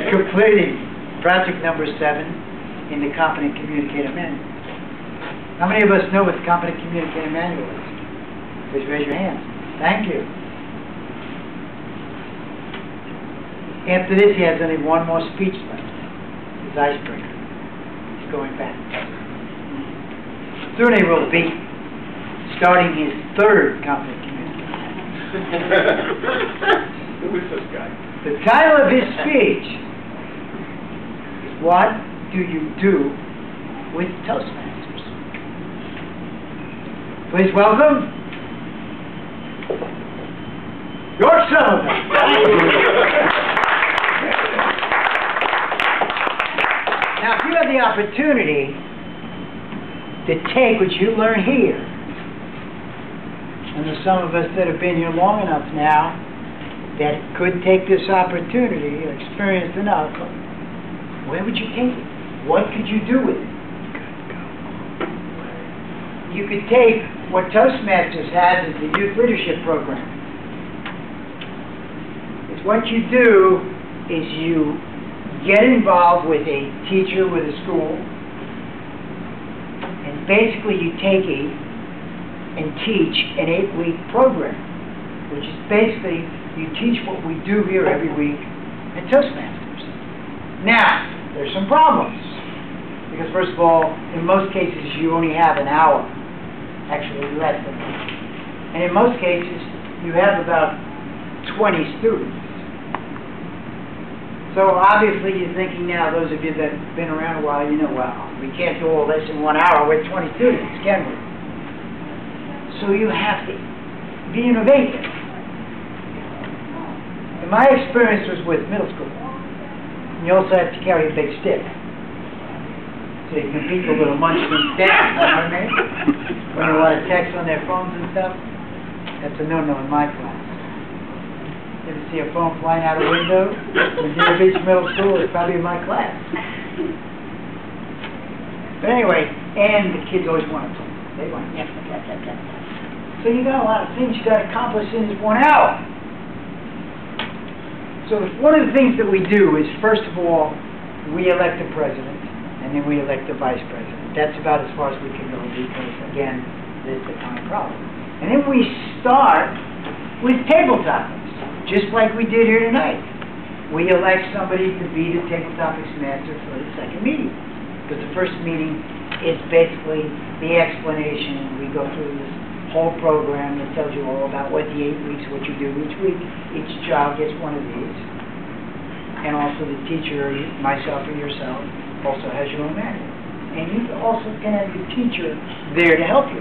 completing project number 7 in the Competent Communicator Manual. How many of us know what the Competent Communicator Manual is? Please raise your hands. Thank you. After this, he has only one more speech left. His icebreaker. He's going back. Soon he will be starting his 3rd Competent Communicator Manual. Who is this guy? The title of his speech is What Do You Do with Toastmasters? Please welcome George Somerville. Now, if you have the opportunity to take what you learn here, and there's some of us that have been here long enough now that could take this opportunity or experienced enough, where would you take it? What could you do with it? You could take what Toastmasters has as the youth leadership program. It's what you do is you get involved with a teacher with a school, and basically you take and teach an 8-week program, which is basically you teach what we do here every week at Toastmasters. Now, there's some problems. Because first of all, in most cases you only have an hour. Actually less than that. And in most cases, you have about 20 students. So obviously you're thinking now, those of you that have been around a while, you know, well, we can't do all this in 1 hour with 20 students, can we? So you have to be innovative. And my experience was with middle school. And you also have to carry a big stick. So you can beat the little munchkins down, you know what I mean? When you want to text on their phones and stuff, that's a no-no in my class. You ever see a phone flying out a window? Virginia Beach Middle School is probably in my class. But anyway, and the kids always want to talk. They want to So you got a lot of things you got to accomplish in this 1 hour. So one of the things that we do is, first of all, we elect a president, and then we elect a vice president. That's about as far as we can go because, again, this is the kind of problem. And then we start with table topics, just like we did here tonight. We elect somebody to be the table topics master for the second meeting. Because the first meeting is basically the explanation. We go through this whole program that tells you all about what the 8 weeks, what you do each week. Each child gets one of these. And also the teacher, myself or yourself, also has your own manual. And you also can have your teacher there to help you,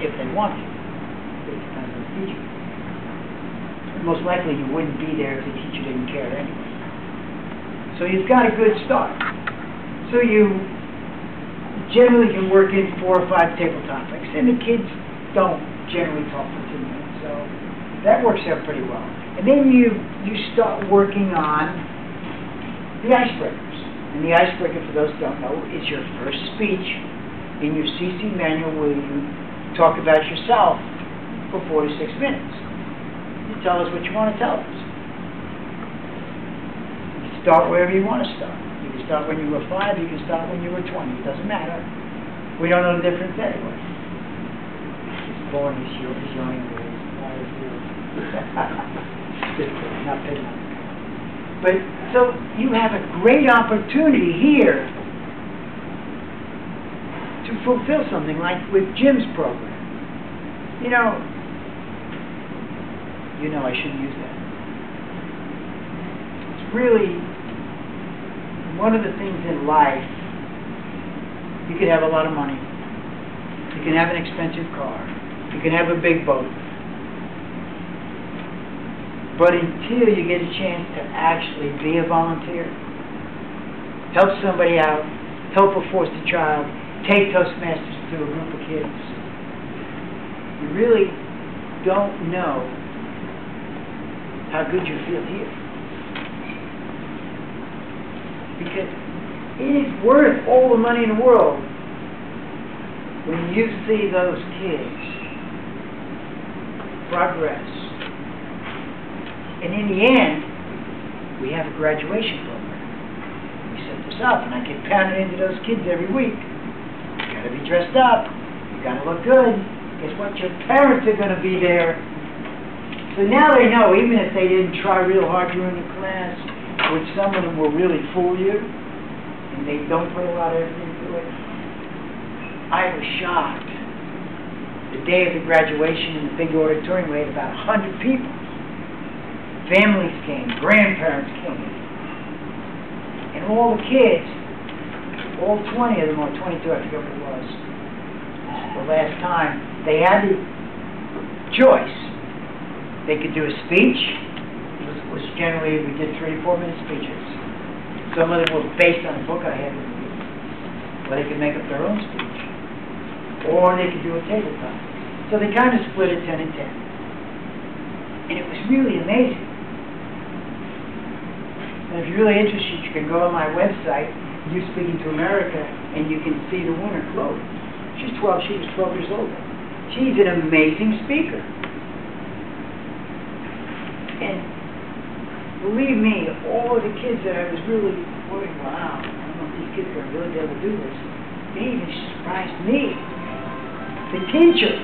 if they want to. It depends on the teacher. Most likely you wouldn't be there if the teacher didn't care anyway. So you've got a good start. So you generally can work in 4 or 5 table topics, and the kids don't generally talk for 2 minutes. So that works out pretty well. And then you start working on the icebreakers. And the icebreaker, for those who don't know, is your first speech in your CC manual where you talk about yourself for 4 to 6 minutes. You tell us what you want to tell us. You can start wherever you want to start. You can start when you were 5, you can start when you were 20. It doesn't matter. We don't know the difference anyway. He's born, he's young, not big enough. But, so, you have a great opportunity here to fulfill something like with Jim's program. You know I shouldn't use that. It's really one of the things in life. You could have a lot of money. You can have an expensive car. You can have a big boat. But until you get a chance to actually be a volunteer, help somebody out, help a foster child, take Toastmasters to a group of kids, you really don't know how good you feel here. Because it is worth all the money in the world when you see those kids progress. And in the end, we have a graduation program. We set this up, and I get pounded into those kids every week. You gotta be dressed up. You gotta look good. Guess what? Your parents are gonna be there. So now they know, even if they didn't try real hard during the class, which some of them will really fool you, and they don't put a lot of effort into it. I was shocked. The day of the graduation in the big auditorium, we had about 100 people. Families came, grandparents came, and all the kids, all 20 of them, or 22, I forget what it was, the last time, they had the choice. They could do a speech, which generally we did 3 to 4 minute speeches. Some of them were based on a book I had with me, or they could make up their own speech, or they could do a tabletop. So they kind of split it 10 and 10. And it was really amazing. And if you're really interested, you can go on my website, You Speaking to America, and you can see the winner, Chloe. She was 12 years old. She's an amazing speaker. And believe me, all of the kids that I was really worried, wow, I don't know if these kids are going to really be able to do this, they even surprised me, the teacher.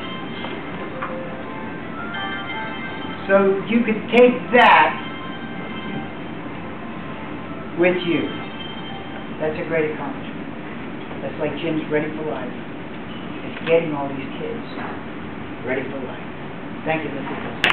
So you could take that with you. That's a great accomplishment. That's like Jim's Ready for Life. It's getting all these kids ready for life. Thank you, Mr. President.